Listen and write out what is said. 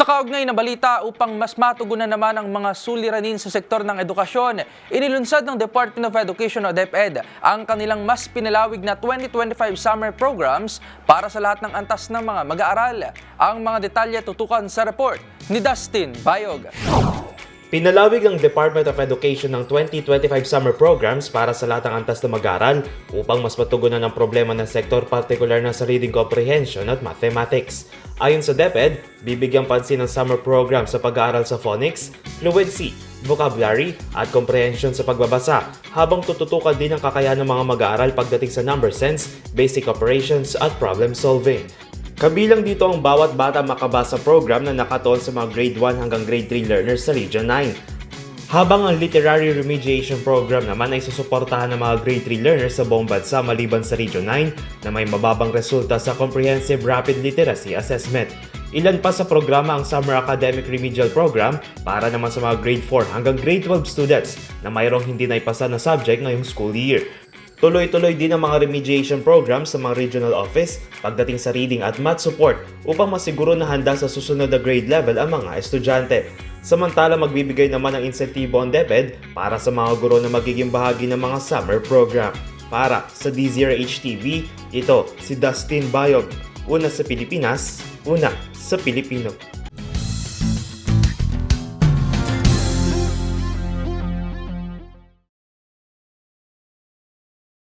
Sa kaugnay na balita, upang mas matugunan naman ang mga suliranin sa sektor ng edukasyon, inilunsad ng Department of Education o DepEd ang kanilang mas pinalawig na 2025 summer programs para sa lahat ng antas ng mga mag-aaral. Ang mga detalye tutukan sa report ni Dustin Bayog. Pinalawig ang Department of Education ng 2025 summer programs para sa lahat ng antas na mag-aaral upang mas matugunan ang problema ng sektor, partikular na sa reading comprehension at mathematics. Ayon sa DepEd, bibigyang pansin ang summer program sa pag-aaral sa phonics, fluency, vocabulary at comprehension sa pagbabasa, habang tututukan din ang kakayahan ng mga mag-aaral pagdating sa number sense, basic operations at problem solving. Kabilang dito ang bawat bata makabasa program na nakatuon sa mga grade 1 hanggang grade 3 learners sa Region 9. Habang ang literary remediation program naman ay susuportahan ng mga grade 3 learners sa buong bansa maliban sa Region 9 na may mababang resulta sa Comprehensive Rapid Literacy Assessment. Ilan pa sa programa ang Summer Academic Remedial Program para naman sa mga grade 4 hanggang grade 12 students na mayroong hindi naipasa na subject ngayong school year. Tuloy-tuloy din ang mga remediation programs sa mga regional office pagdating sa reading at math support upang masiguro na handa sa susunod na grade level ang mga estudyante. Samantala, magbibigay naman ng insentibo ang DepEd para sa mga guro na magiging bahagi ng mga summer program. Para sa DZRH TV, ito si Dustin Bayog. Una sa Pilipinas, una sa Pilipino.